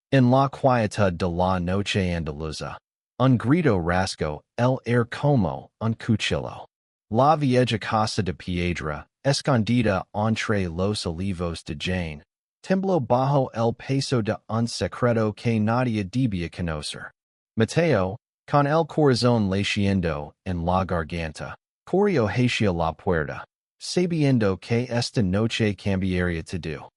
En la quieta de la noche andaluza. Un grito rasgo el air como un cuchillo. La vieja casa de piedra, escondida entre los olivos de Jane. Tembló bajo el peso de un secreto que nadie debía conocer. Mateo, con el corazón latiendo en la garganta, corrió hacia la puerta, sabiendo que esta noche cambiaría todo.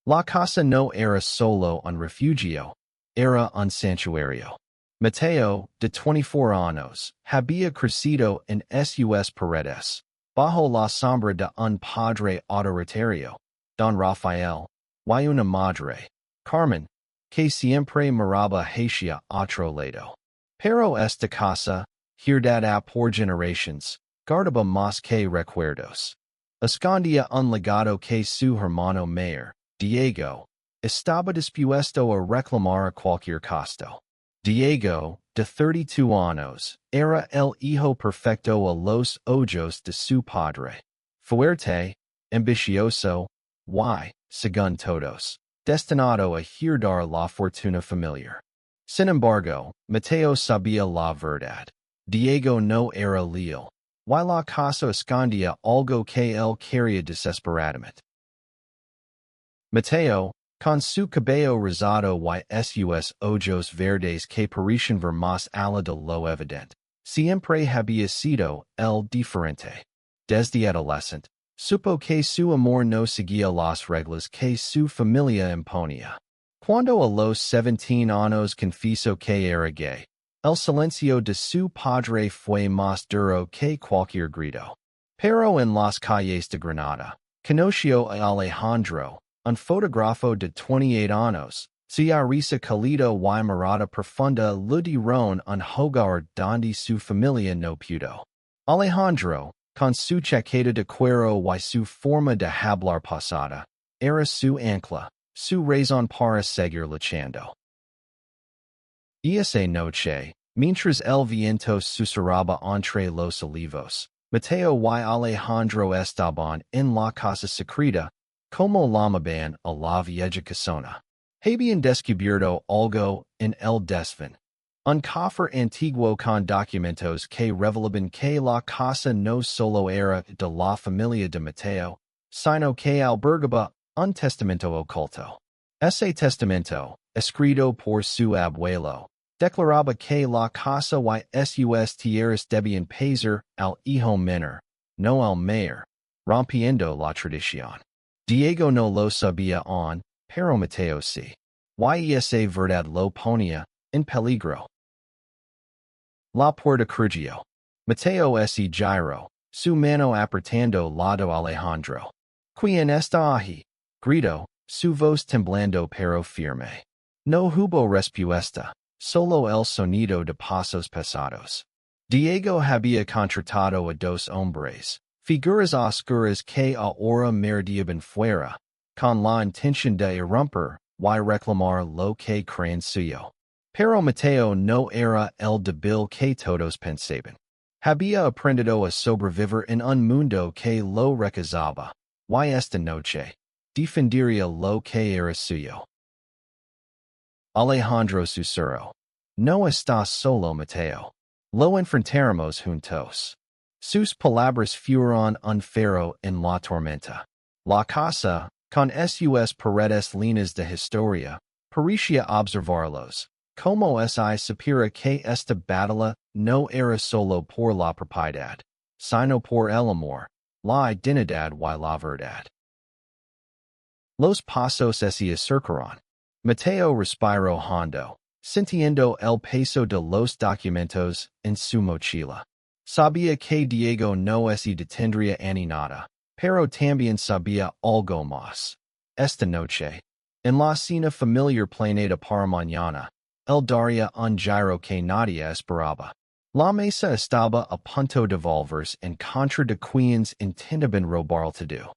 La casa no era solo un refugio, era un santuario. Mateo, de 24 años, había crecido en sus paredes, bajo la sombra de un padre autoritario, Don Rafael, y una madre, Carmen, que siempre miraba hacia otro lado. Pero esta casa, heredada por generaciones, guardaba más que recuerdos. Escondía un legado que su hermano mayor, Diego, estaba dispuesto a reclamar a cualquier costo. Diego, de 32 años, era el hijo perfecto a los ojos de su padre. Fuerte, ambicioso, y, según todos, destinado a heredar la fortuna familiar. Sin embargo, Mateo sabía la verdad. Diego no era leal, y la casa escondía algo que él quería desesperadamente. Mateo, con su cabello rizado y sus ojos verdes que parecían ver más allá de lo evidente, siempre había sido el diferente. Desde adolescente, supo que su amor no seguía las reglas que su familia imponía. Cuando a los 17 años confesó que era gay, el silencio de su padre fue más duro que cualquier grito. Pero en las calles de Granada, conoció a Alejandro, un fotógrafo de 28 años, cuya risa cálida y mirada profunda le dieron un hogar donde su familia no pudo. Alejandro, con su chaqueta de cuero y su forma de hablar pasada, era su ancla, su razón para seguir luchando. Esa noche, mientras el viento susurraba entre los olivos, Mateo y Alejandro estaban en la casa secreta, como llamaban a la vieja casona. Habían descubierto algo en el desván. Un cofre antiguo con documentos que revelaban que la casa no solo era de la familia de Mateo, sino que albergaba un testamento oculto. Ese testamento, escrito por su abuelo, declaraba que la casa y sus tierras debían pasar al hijo menor, no al mayor, rompiendo la tradición. Diego no lo sabía aún, pero Mateo sí. Y esa verdad lo ponía en peligro. La puerta crujió. Mateo se giró, su mano apretando la de Alejandro. ¿Quién está ahí? Gritó, su voz temblando pero firme. No hubo respuesta, solo el sonido de pasos pesados. Diego había contratado a dos hombres, figuras oscuras que ahora merodeaban fuera, con la intención de irromper y reclamar lo que creían suyo. Pero Mateo no era el débil que todos pensaban. Había aprendido a sobrevivir en un mundo que lo rechazaba, y esta noche, defendería lo que era suyo. Alejandro susurró. No estás solo, Mateo. Lo enfrentaremos juntos. Sus palabras fueron un faro en la tormenta. La casa, con sus paredes llenas de historia, parecía observarlos, como si supiera que esta batalla no era solo por la propiedad, sino por el amor, la identidad y la verdad. Los pasos se acercaron. Mateo respiró hondo, sintiendo el peso de los documentos en su mochila. Sabía que Diego no se detendría ni nada, pero también sabía algo más. Esta noche, en la cena familiar planeada para mañana, él daría un giro que nadie esperaba. La mesa estaba a punto de volverse en contra de quienes intentaban robar todo.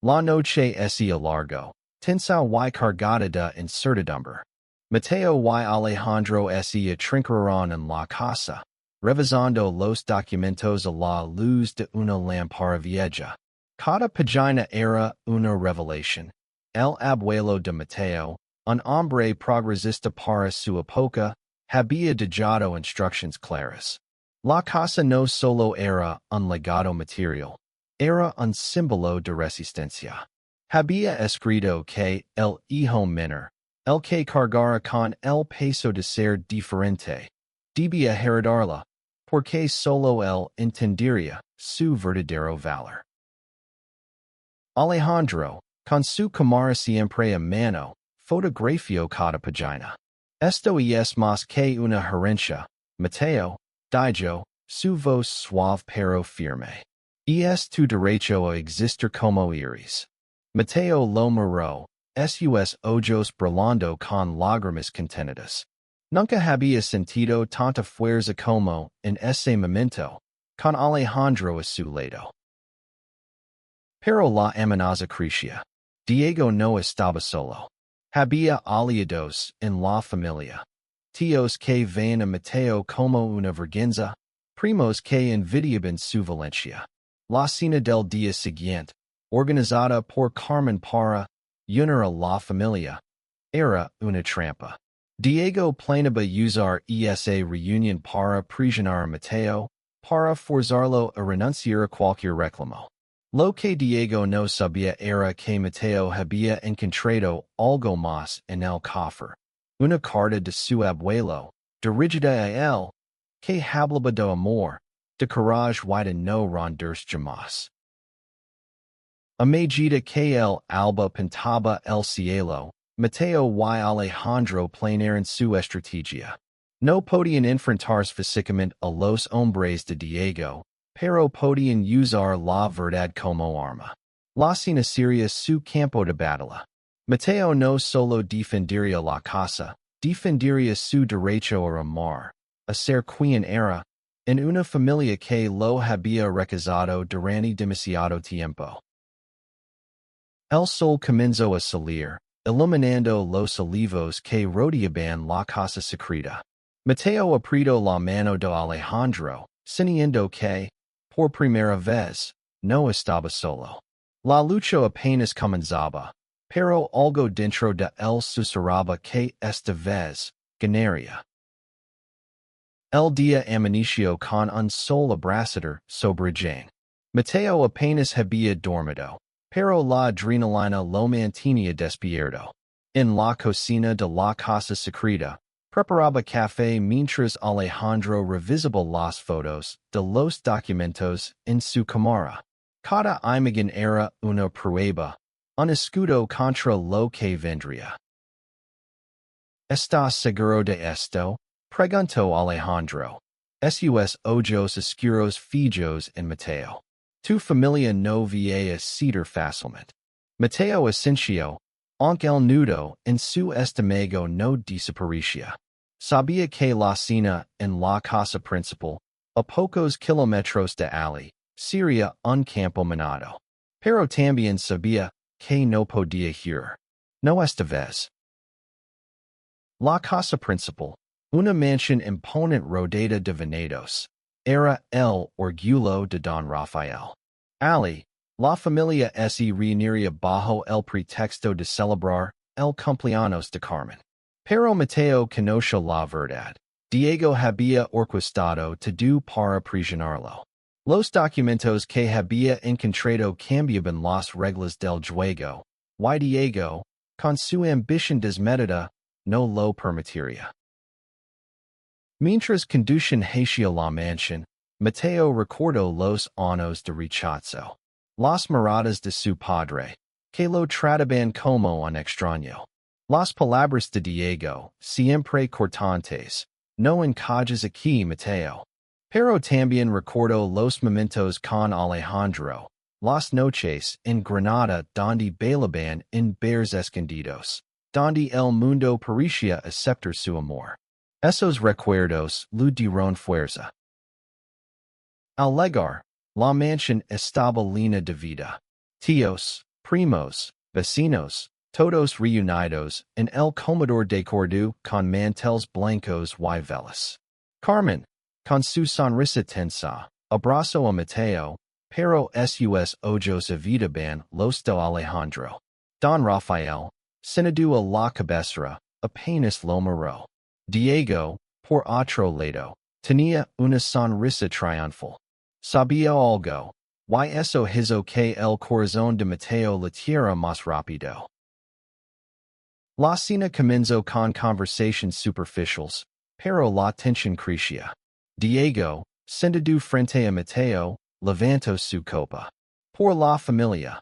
La noche se alargó, tensa y cargada de incertidumbre. Mateo y Alejandro se atrincaron en la casa, revisando los documentos a la luz de una lámpara vieja. Cada página era una revelación. el abuelo de Mateo, un hombre progresista para su época, había dejado instructions claras. La casa no solo era un legado material, era un símbolo de resistencia. Había escrito que el hijo menor, el que cargara con el peso de ser diferente, debía heredarla, porque solo él entendería su verdadero valor. Alejandro, con su cámara siempre a mano, fotografió cada página. Esto es más que una herencia. Mateo, dijo, su voz suave pero firme. Es tu derecho a existir como eres. Mateo lo miró, sus ojos brillando con lágrimas contenidas. Nunca había sentido tanta fuerza como en ese momento, con Alejandro a su lado. Pero la amenaza crecía. Diego no estaba solo. Había aliados en la familia. Tíos que veían a Mateo como una vergüenza, primos que envidiaban su valencia. La cena del día siguiente, organizada por Carmen para unir a la familia, era una trampa. Diego planeaba usar esa reunión para presionar a Mateo, para forzarlo a renunciar a cualquier reclamo. Lo que Diego no sabía era que Mateo había encontrado algo más en el cofre. Una carta de su abuelo, dirigida a él, que hablaba de amor, de courage y de no rendirse jamás. A medida que el alba pintaba el cielo, Mateo y Alejandro planearon su estrategia. No podían enfrentarse físicamente a los hombres de Diego, pero podían usar la verdad como arma. La cena sería su campo de batalla. Mateo no solo defendería la casa, defendería su derecho a amar, a ser quien era, en una familia que lo había rechazado durante demasiado tiempo. El sol comenzó a salir, iluminando los olivos que rodeaban la casa secreta. Mateo apretó la mano de Alejandro, sintiendo que, por primera vez, no estaba solo. La lucha apenas comenzaba, pero algo dentro de él susurraba que esta vez ganaría. El día amaneció con un sol abrasador sobre Jane. Mateo apenas había dormido, pero la adrenalina lo mantenía despierto. En la cocina de la casa secreta, preparaba café mientras Alejandro revisaba las fotos de los documentos en su cámara. Cada imagen era una prueba, un escudo contra lo que vendría. ¿Estás seguro de esto? Preguntó Alejandro. Sus ojos oscuros fijos en Mateo. Tu familia no veía ceder fácilmente. Mateo asintió, aunque el nudo en su estómago no desaparecía. Sabía que la cena en la casa principal, a pocos kilómetros de allí, sería un campo minado. Pero también sabía que no podía ir. No esta vez. La casa principal, una mansión imponente rodeada de venados, era el orgullo de Don Rafael. Ali, la familia se reuniría bajo el pretexto de celebrar el cumpleaños de Carmen. Pero Mateo conoció la verdad. Diego había orquestado todo para presionarlo. Los documentos que había encontrado cambiaban las reglas del juego, y Diego, con su ambición desmedida, no lo permitiría. Mientras conducían hacia la mansión, Mateo recordó los años de rechazo, las miradas de su padre, que lo trataban como un extraño, las palabras de Diego, siempre cortantes, no encajes aquí, Mateo. Pero también recordó los momentos con Alejandro, las noches en Granada donde bailaban en bares escondidos, donde el mundo parecía aceptar su amor. Esos recuerdos le dieron fuerza. Al llegar, la mansión estaba llena de vida. Tíos, primos, vecinos, todos reunidos en el comedor decorado con manteles blancos y velas. Carmen, con su sonrisa tensa, abrazó a Mateo, pero sus ojos evitaban los de Alejandro. Don Rafael, Sinadu a la cabecera, apenas lo miró. Diego, por otro lado, tenía una sonrisa triunfal. Sabía algo, y eso hizo que el corazón de Mateo latiera más rápido. La cena comenzó con conversations superficiales, pero la tensión crecía. Diego, sentado frente a Mateo, levantó su copa. Por la familia.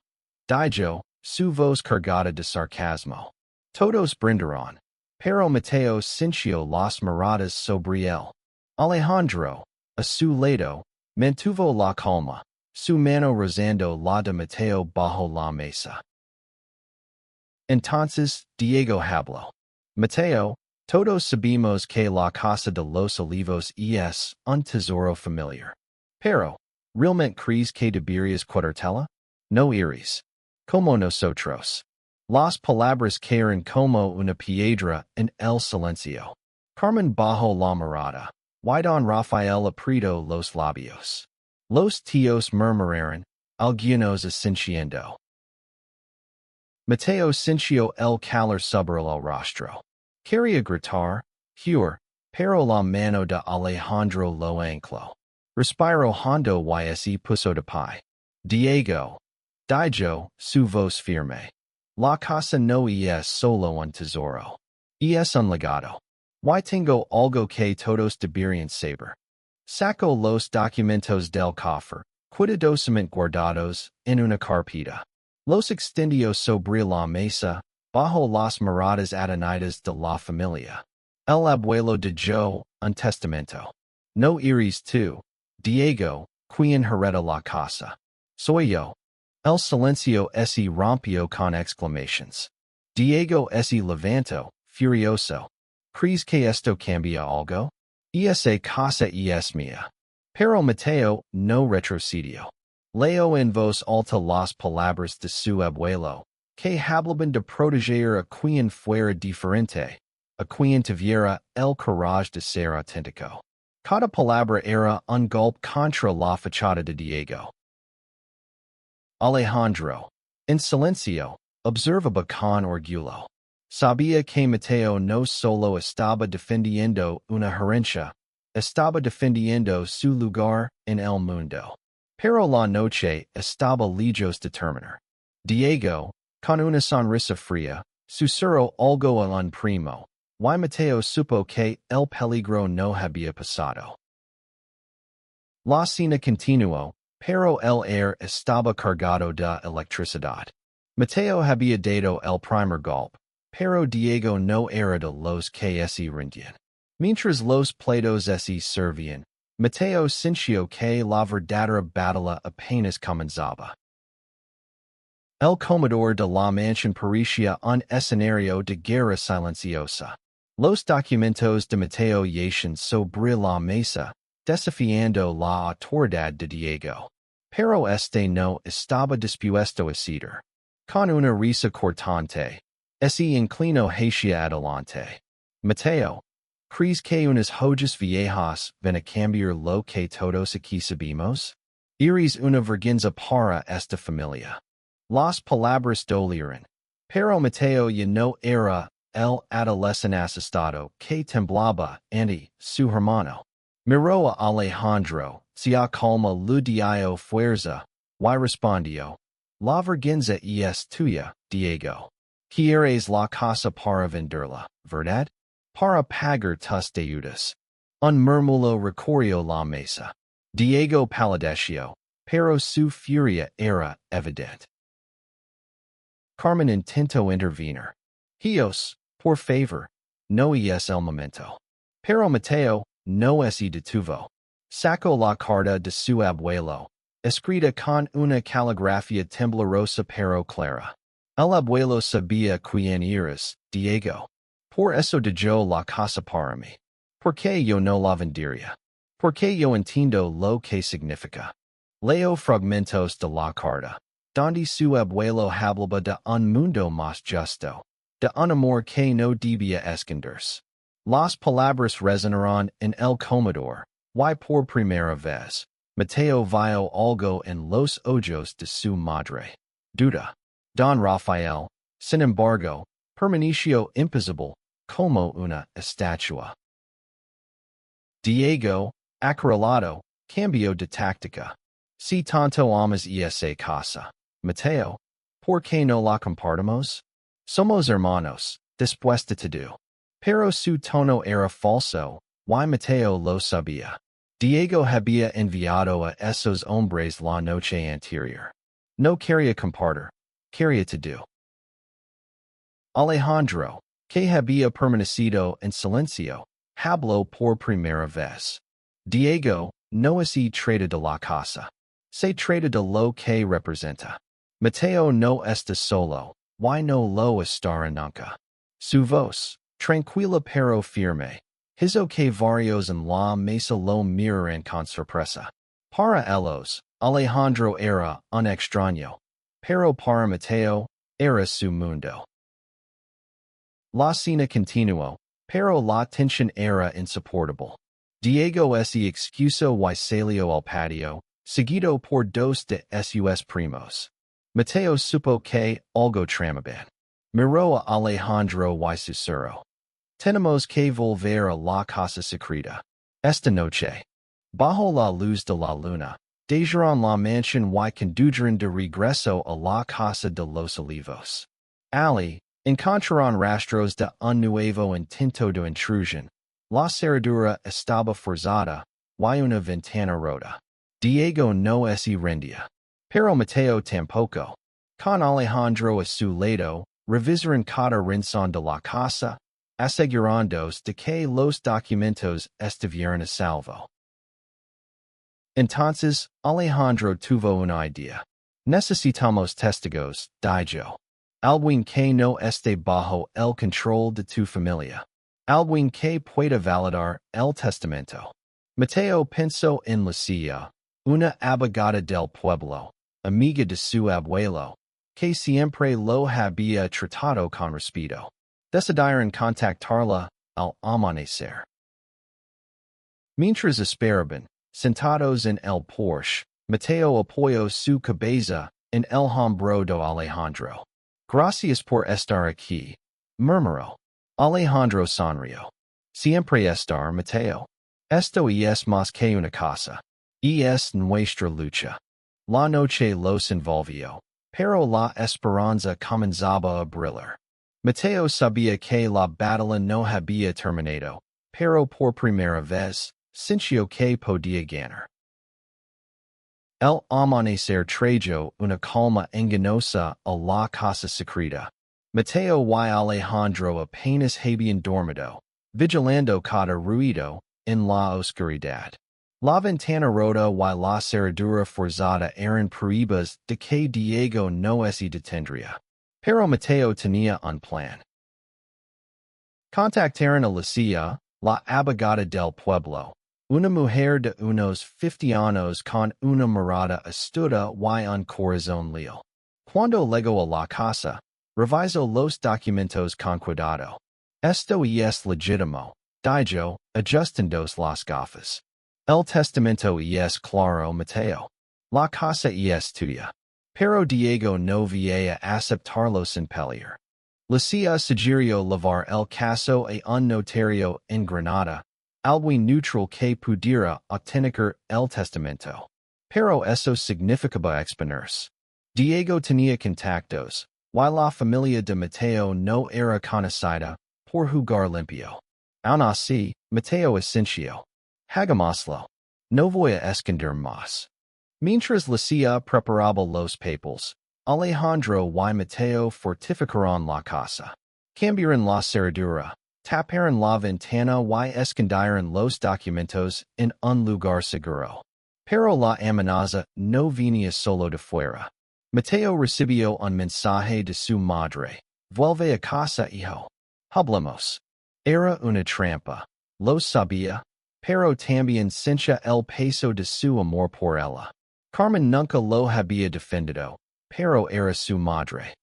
Dijo, su voz cargada de sarcasmo. Todos brindaron. Pero Mateo sintió las miradas sobre él. Alejandro, a su lado, mantuvo la calma, su mano rozando la de Mateo bajo la mesa. Entonces, Diego habló. Mateo, todos sabemos que la casa de los olivos es un tesoro familiar. Pero, ¿realmente crees que deberías cuidarla? No iris. Como nosotros. Las palabras caen como una piedra en el silencio. Carmen bajo la mirada. Y don Rafael apretó los labios. Los tíos murmuraron, algunos asintiendo. Mateo sintió el calor sobre el rostro. Quería gritar, huir, pero la mano de Alejandro lo ancló. Respiró hondo y se puso de pie. Diego. Dijo, su voz firme. La casa no es solo un tesoro. Es un legado. Y tengo algo que todos deberían saber. Sacó los documentos del cofre, cuidadosamente guardados, en una carpeta. Los extendió sobre la mesa, bajo las miradas atenidas de la familia. El abuelo dijo, un testamento. No iris tú, Diego, quien hereda la casa. Soy yo. El silencio se rompió con exclamations. Diego se levantó, furioso. ¿Crees que esto cambia algo? Esa casa es mía. Pero Mateo no retrocedió. Leo en voz alta las palabras de su abuelo, que hablaban de proteger a quien fuera diferente, a quien tuviera el courage de ser auténtico. Cada palabra era un golpe contra la fachada de Diego. Alejandro, en silencio, observaba con orgullo. Sabía que Mateo no solo estaba defendiendo una herencia, estaba defendiendo su lugar en el mundo. Pero la noche estaba lejos de terminar. Diego, con una sonrisa fría, susurró algo a un primo, y Mateo supo que el peligro no había pasado. La cena continuó, pero el aire estaba cargado de electricidad. Mateo había dado el primer golpe, pero Diego no era de los que se rendían. Mientras los platos se servían, Mateo sintió que la verdadera batalla apenas comenzaba. El comedor de la mansión parecía un escenario de guerra silenciosa. Los documentos de Mateo yacían sobre la mesa, desafiando la autoridad de Diego. Pero este no estaba dispuesto a ceder. Con una risa cortante, se inclinó hacia adelante. Mateo, ¿crees que unas joyas viejas van a cambiar lo que todos aquí sabemos? Eres una vergüenza para esta familia. Las palabras dolieron. Pero Mateo ya no era el adolescente asustado que temblaba ante su hermano. Miró a Alejandro, se calma le dio fuerza, y respondió. La vergüenza es tuya, Diego. Quieres la casa para venderla, ¿verdad? Para pagar tus deudas. Un murmullo recorrió la mesa. Diego palideció, pero su furia era evidente. Carmen intentó intervenir. Hijos, por favor, no es el momento. Pero Mateo no se detuvo. Sacó la carta de su abuelo, escrita con una caligrafía temblorosa pero clara. El abuelo sabía quién eres, Diego. Por eso dijo la casa para mí. Porque yo no la vendería. Porque yo entiendo lo que significa. Leo fragmentos de la carta, donde su abuelo hablaba de un mundo más justo, de un amor que no debía esconderse. Las palabras resonaron en el comedor, y por primera vez, Mateo vio algo en los ojos de su madre. Duda. Don Rafael, sin embargo, permaneció imposible, como una estatua. Diego, acorralado, cambio de táctica. Si tanto amas esa casa, Mateo, ¿por qué no la compartimos? Somos hermanos, después de todo. Pero su tono era falso, y Mateo lo sabía. Diego había enviado a esos hombres la noche anterior. No quería compartir, quería todo. Alejandro, que había permanecido en silencio, habló por primera vez. Diego, no se trata de la casa. Se trata de lo que representa. Mateo no está solo, y no lo estará nunca. Su voz, tranquila pero firme, hizo que varios en la mesa lo miraran con sorpresa. Para ellos, Alejandro era un extraño, pero para Mateo, era su mundo. La cena continuó, pero la tensión era insoportable. Diego se excusó y salió al patio, seguido por dos de sus primos. Mateo supo que algo tramaban. Miró a Alejandro y susurró. Tenemos que volver a la casa secreta. Esta noche. Bajo la luz de la luna, dejarán la mansión y conducirán de regreso a la casa de los olivos. Ali, encontraron rastros de un nuevo intento de intrusión. La cerradura estaba forzada, y una ventana rota. Diego no se rendía. Pero Mateo tampoco. Con Alejandro a su lado, revisaron cada rincón de la casa, asegurándose de que los documentos estuvieran a salvo. Entonces, Alejandro tuvo una idea. Necesitamos testigos, dijo. Alguien que no esté bajo el control de tu familia. Alguien que pueda validar el testamento. Mateo pensó en Lucia, una abogada del pueblo, amiga de su abuelo, que siempre lo había tratado con respeto. Decidieron contactarla al amanecer. Mientras esperaban, sentados en el porche, Mateo apoyó su cabeza en el hombro de Alejandro. Gracias por estar aquí, murmuró. Alejandro sonrió. Siempre estar, Mateo. Esto es más que una casa. Es nuestra lucha. La noche los envolvió, pero la esperanza comenzaba a brillar. Mateo sabía que la batalla no había terminado, pero por primera vez, sintió que podía ganar. El amanecer trajo una calma engañosa a la casa secreta. Mateo y Alejandro apenas habían dormido, vigilando cada ruido en la oscuridad. La ventana rota y la cerradura forzada eran pruebas de que Diego no se detendría. Pero Mateo tenía un plan. Contactaron a Lucia, la abogada del pueblo, una mujer de unos 50 años con una mirada astuta y un corazón leal. Cuando llegó a la casa, revisó los documentos con cuidado. Esto es legítimo, dijo, ajustándose las gafas. El testamento es claro, Mateo. La casa es tuya. Pero Diego no vía aceptarlo sin pelear. Lucia sugirió llevar el caso a un notario en Granada, alguien neutral que pudiera obtener el testamento. Pero eso significaba exponerse. Diego tenía contactos, y la familia de Mateo no era conocida por jugar limpio. Aun así, Mateo asintió. Hagámoslo. No voy a esconder más. Mientras Lucia preparaba los papeles, Alejandro y Mateo fortificaron la casa. Cambiaron la cerradura, taparon la ventana y escondieron los documentos en un lugar seguro. Pero la amenaza no venía solo de fuera. Mateo recibió un mensaje de su madre. Vuelve a casa, hijo. Hablemos. Era una trampa. Lo sabía, pero también sentía el peso de su amor por ella. Carmen nunca lo había defendido, pero era su madre.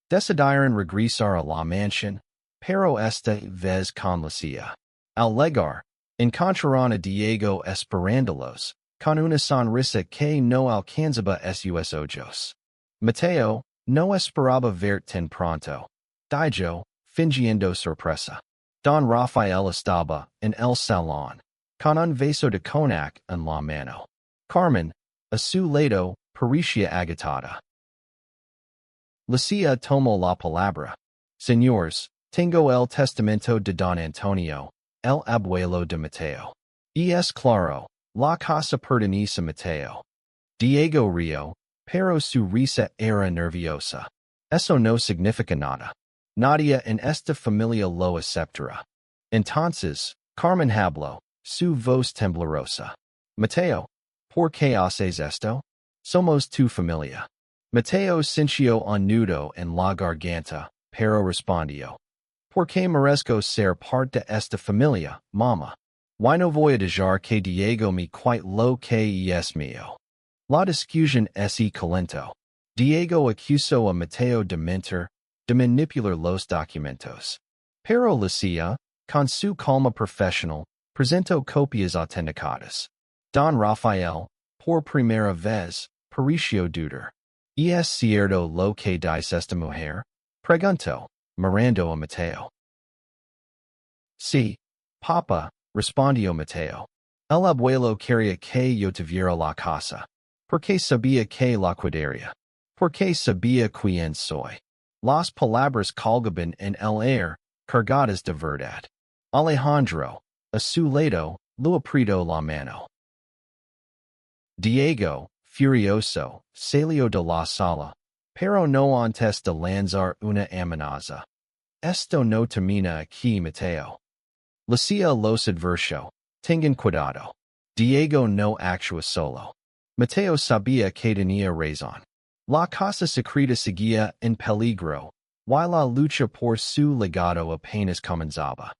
Decidieron regresar a la mansión, pero esta vez con Lucia. Al llegar, encontraron a Diego esperándolos, con una sonrisa que no alcanzaba sus ojos. Mateo, No esperaba verte tan pronto. Dijo, fingiendo sorpresa. Don Rafael estaba en el salón, con un vaso de cognac en la mano. Carmen, a su lado, parecía agitada. Lucia tomó la palabra. Señores, tengo el testamento de Don Antonio, el abuelo de Mateo. Y es claro, la casa pertenece a Mateo. Diego Rio, pero su risa era nerviosa. Eso no significa nada. Nadia en esta familia lo aceptará. Entonces, Carmen habló, su voz temblorosa. Mateo, ¿por qué haces esto? Somos tu familia. Mateo sintió un nudo en la garganta, pero respondió. ¿Por qué merezco ser parte de esta familia, mamá? Why no voy a dejar que Diego me quite lo que es mío? La discusión es calentó. Diego acusó a Mateo de mentir, de manipular los documentos. Pero Lucia, con su calma profesional, presentó copias autenticadas. Don Rafael, por primera vez, pareció dudar. ¿Es cierto lo que dice esta mujer? Preguntó, mirando a Mateo. Sí, papa, respondió Mateo. El abuelo quería que yo tuviera la casa. Porque sabía que la cuidaría. Porque sabía quién soy. Las palabras colgaban en el aire, cargadas de verdad. Alejandro, a su lado, lo apretó la mano. Diego, furioso, salió de la sala, pero no antes de lanzar una amenaza. Esto no termina aquí, Mateo. Lucia los advirtió. Tengan cuidado. Diego no actúa solo. Mateo sabía que tenía razón. La casa secreta seguía en peligro, while la lucha por su legado apenas comenzaba.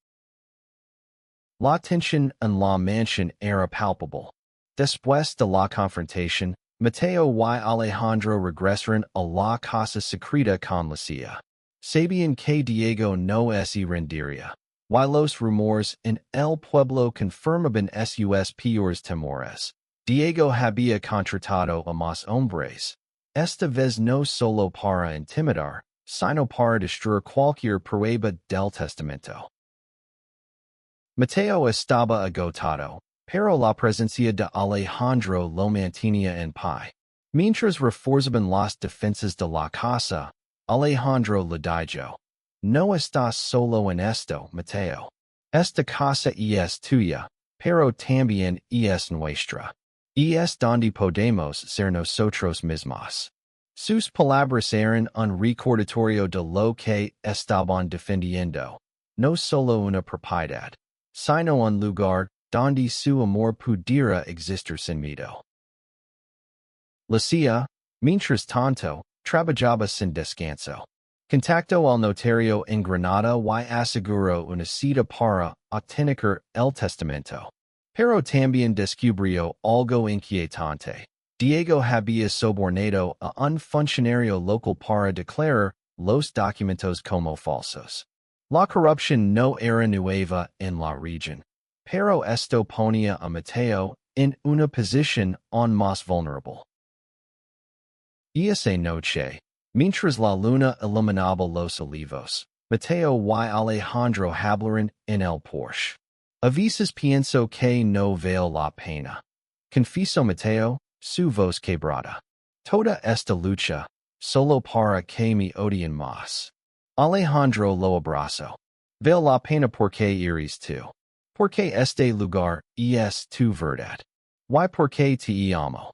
La tensión en la mansión era palpable. Después de la confrontación, Mateo y Alejandro regresaron a la casa secreta con Lucia. Sabían que Diego no se rendiría, y los rumores en el pueblo confirmaban sus peores temores. Diego había contratado a más hombres. Esta vez no solo para intimidar, sino para destruir cualquier prueba del testamento. Mateo estaba agotado, pero la presencia de Alejandro lo mantenía en pie. Mientras reforzaban las defensas de la casa, Alejandro le dijo, no estás solo en esto, Mateo. Esta casa es tuya, pero también es nuestra. Y es donde podemos ser nosotros mismos. Sus palabras eran un recordatorio de lo que estaban defendiendo, no solo una propiedad, sino un lugar donde su amor pudiera existir sin miedo. Lucia, mientras tanto, trabajaba sin descanso. Contactó al notario en Granada y aseguró una cita para autenticar el testamento. Pero también descubrió algo inquietante. Diego había sobornado a un funcionario local para declarar los documentos como falsos. La corrupción no era nueva en la región, pero esto ponía a Mateo en una posición aún más vulnerable. Esa noche, mientras la luna iluminaba los olivos, Mateo y Alejandro hablaron en el porche. A veces pienso que no vale la pena. Confieso Mateo, su voz quebrada. Toda esta lucha, solo para que me odien más. Alejandro lo abrazó. Vale la pena porque eres tú. Porque este lugar es tu verdad. Y porque te amo.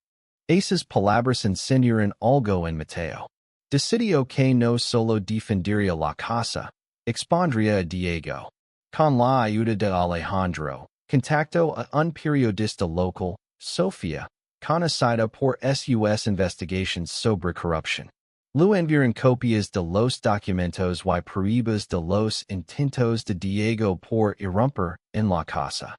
Esas palabras encendieron algo en Mateo. Decidió que no solo defendería la casa, expondría a Diego. Con la ayuda de Alejandro, contactó a un periodista local, Sofía, conocida por sus investigations sobre corrupción. Lo enviaron copias de los documentos y pruebas de los intentos de Diego por irrumpir en la casa.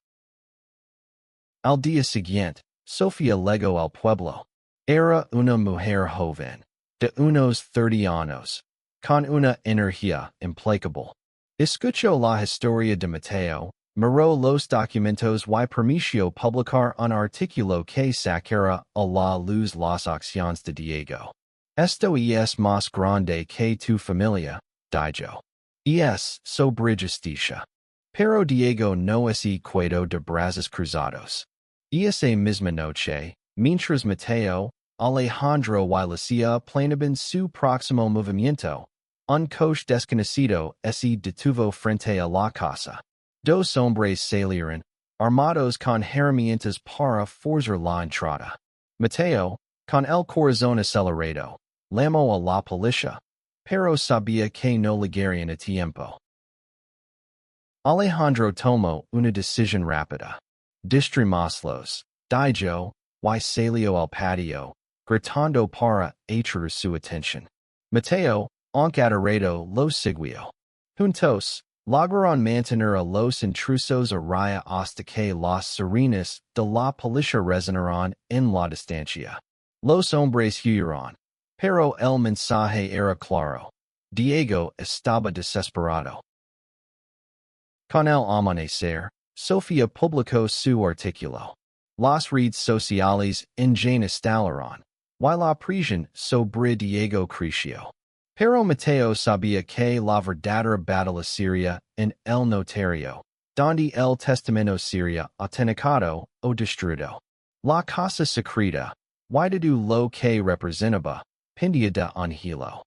Al día siguiente, Sofía llegó al pueblo. Era una mujer joven, de unos 30 años, con una energía implacable. Escuchó la historia de Mateo, miró los documentos y permitió publicar un artículo que sacara a la luz las acciones de Diego. Esto es más grande que tu familia, dijo. Es sobre justicia. Pero Diego no es cuedo de brazos cruzados. Esa misma noche, mientras Mateo, Alejandro y Lucia planeaban su próximo movimiento, un coche desconocido se detuvo frente a la casa. Dos hombres salieron, armados con herramientas para forzar la entrada. Mateo, con el corazón acelerado, llamó a la policía, pero sabía que no llegarían a tiempo. Alejandro tomó una decisión rápida. Distraímoslos, dijo, y salió al patio, gritando para atraer su atención. Mateo, aterrado, los siguió. Juntos, lograron mantener a los intrusos a raya hasta que las sirenas de la policía resonaron en la distancia. Los hombres huyeron, pero el mensaje era claro. Diego estaba desesperado. Con el amanecer, Sofía publicó su artículo. Las redes sociales en instalaron, y la presión sobre Diego creció. Pero Mateo sabía que la verdadera batalla sería en el notario, donde el testamento sería autenticado o destruido. La casa secreta, y de lo que representaba, pendía de un hilo.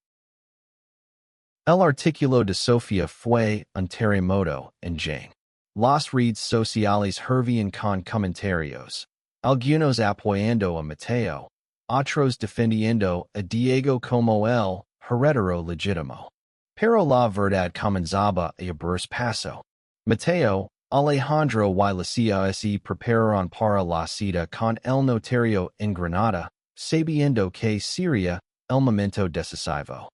El artículo de Sofía fue un terremoto en Jane. Las redes sociales hervían con comentarios, algunos apoyando a Mateo, otros defendiendo a Diego como el heredero legítimo. Pero la verdad comenzaba a abrirse paso. Mateo, Alejandro y Lucia se prepararon para la cita con el notario en Granada, sabiendo que sería el momento decisivo.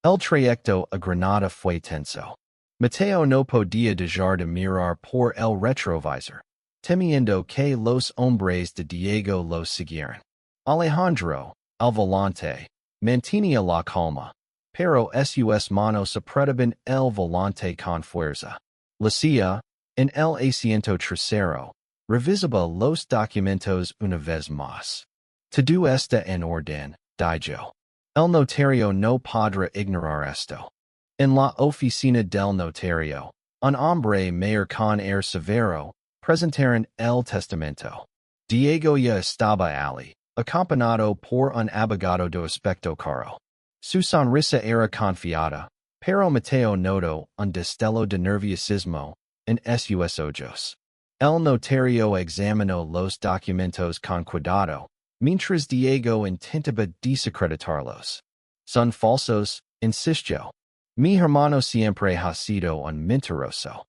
El trayecto a Granada fue tenso. Mateo no podía dejar de mirar por el retrovisor, temiendo que los hombres de Diego lo siguieran. Alejandro, al volante, mantenía la calma, pero sus manos apretaban el volante con fuerza. Lucia, en el asiento trasero, revisaba los documentos una vez más. Todo está en orden, dijo. El notario no podrá ignorar esto. En la oficina del notario, un hombre mayor con air severo, presentaron el testamento. Diego ya estaba allí, acompañado por un abogado de aspecto caro. Su sonrisa era confiada, pero Mateo notó un destello de nerviosismo en sus ojos. El notario examinó los documentos con cuidado, mientras Diego intentaba desacreditarlos. Son falsos, insistió. Mi hermano siempre ha sido un mentiroso.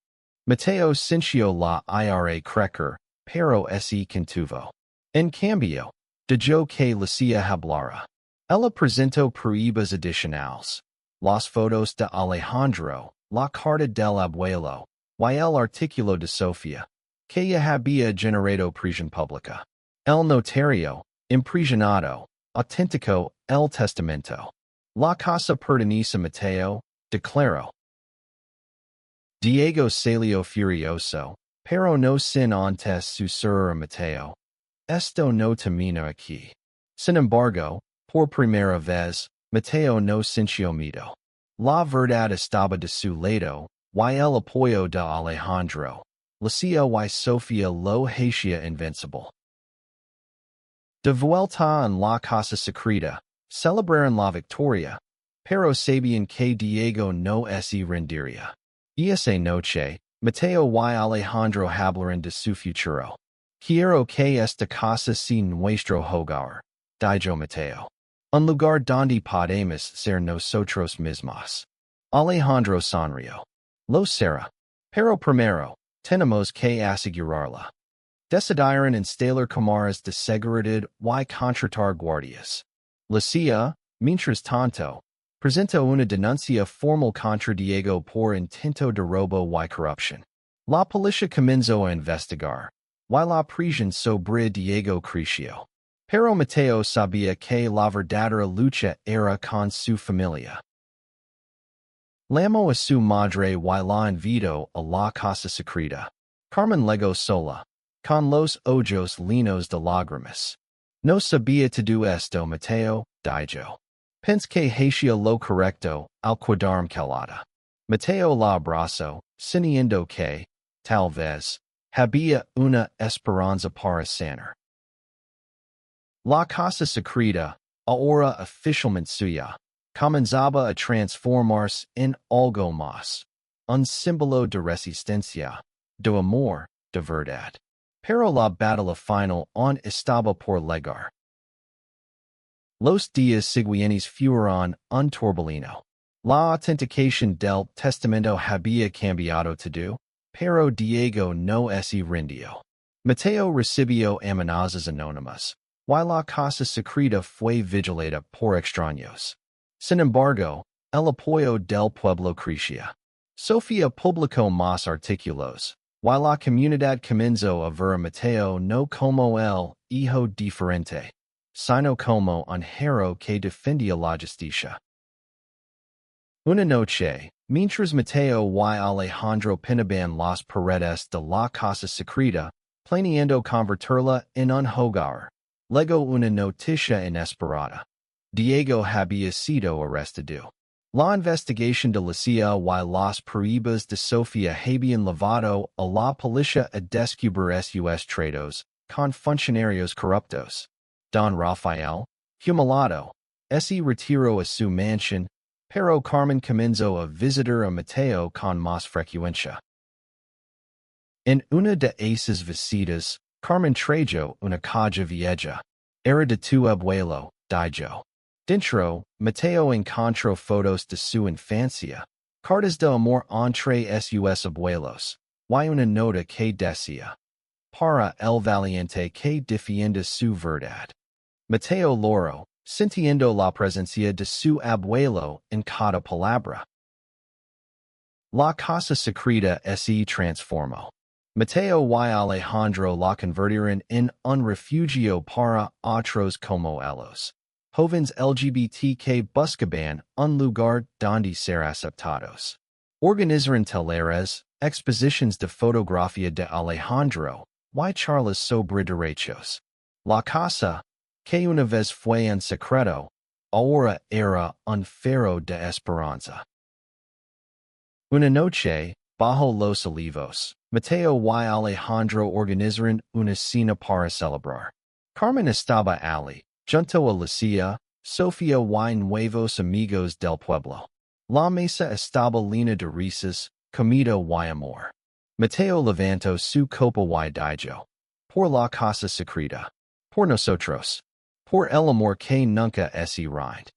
Mateo sintió la ira crecer, pero se contuvo. En cambio, dejó que Lucia hablara. Ella presentó pruebas adicionales. Las fotos de Alejandro, la carta del abuelo, y el artículo de Sofía, que ya había generado presión pública. El notario, impresionado, autenticó el testamento. La casa pertenece a Mateo, declaró. Diego salió furioso, pero no sin antes susurrar a Mateo. Esto no termina aquí. Sin embargo, por primera vez, Mateo no sintió miedo. La verdad estaba de su lado, y el apoyo de Alejandro, Lucia y Sofía lo hacía invencible. De vuelta en la casa secreta, celebraron la victoria, pero sabían que Diego no se rendiría. Esa noche, Mateo y Alejandro hablaron de su futuro. Quiero que esta casa sea nuestro hogar, dijo Mateo. Un lugar donde podemos ser nosotros mismos. Alejandro sonrió. Lo será. Pero primero, tenemos que asegurarla. Decidieron instalar cámaras de seguridad y contratar guardias. Lucia, mientras tanto, presentó una denuncia formal contra Diego por intento de robo y corrupción. La policía comenzó a investigar, y la presión sobre Diego creció. Pero Mateo sabía que la verdadera lucha era con su familia. Llamó a su madre y la invitó a la casa secreta. Carmen llegó sola, con los ojos llenos de lágrimas. No sabía todo esto Mateo, Daijo. Pens que hacia lo correcto, al quedarme calada. Mateo la abrazo, siniendo que, tal vez, había una esperanza para sanar. La casa secreta, ahora oficialmente suya, comenzaba a transformarse en algo más. Un símbolo de resistencia, de amor, de verdad. Pero la batalla final aún estaba por llegar. Los días siguientes fueron un torbellino. La autenticación del testamento había cambiado todo, pero Diego no se rindió. Mateo recibió amenazas anónimas, y la casa secreta fue vigilada por extraños. Sin embargo, el apoyo del pueblo crecía. Sofía publicó más artículos, y la comunidad comenzó a ver a Mateo no como el hijo diferente, sino como un héroe que defendía la justicia. Una noche, mientras Mateo y Alejandro pintaban las paredes de la casa secreta, planeando convertirla en un hogar, luego una noticia inesperada. Diego había sido arrestado. La investigación de la CIA y las pruebas de Sofía habían llevado a la policía a descubrir sus tratos con funcionarios corruptos. Don Rafael, humillado, se retiró a su mansión, pero Carmen comenzó a visitar a Mateo con más frecuencia. En una de esas visitas, Carmen trajo una caja vieja. Era de tu abuelo, Dijo. Dentro, Mateo encontró fotos de su infancia, cartas de amor entre sus abuelos, y una nota que decía, para el valiente que defiende su verdad. Mateo Loro, sintiendo la presencia de su abuelo en cada palabra. La casa secreta se transformó. Mateo y Alejandro la convirtieron en un refugio para otros como ellos. Jóvenes LGBT que buscaban un lugar donde ser aceptados. Organizaron talleres, exposiciones de fotografía de Alejandro, y charlas sobre derechos. La casa, que una vez fue un secreto, ahora era un faro de esperanza. Una noche, bajo los olivos, Mateo y Alejandro organizaron una cena para celebrar. Carmen estaba allí, junto a Lucia, Sofía y nuevos amigos del pueblo. La mesa estaba llena de risas, comida y amor. Mateo levantó su copa y dijo, por la casa secreta, por nosotros, por el amor que nunca se rinde.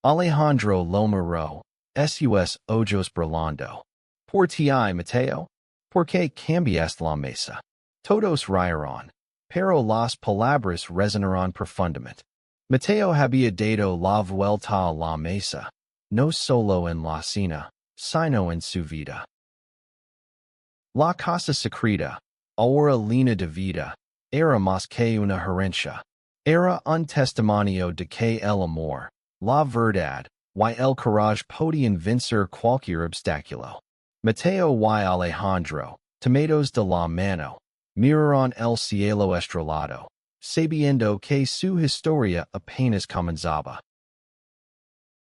Alejandro lo miró, sus ojos brillando. Por ti, Mateo, ¿por qué cambiaste la mesa? Todos rieron, pero las palabras resonaron profundamente. Mateo había dado la vuelta a la mesa, no solo en la cena, sino en su vida. La casa secreta, ahora llena de vida, era más que una herencia. Era un testimonio de que el amor, la verdad, y el coraje podían vencer cualquier obstáculo. Mateo y Alejandro, tomados de la mano, miraron el cielo estrellado, sabiendo que su historia apenas comenzaba.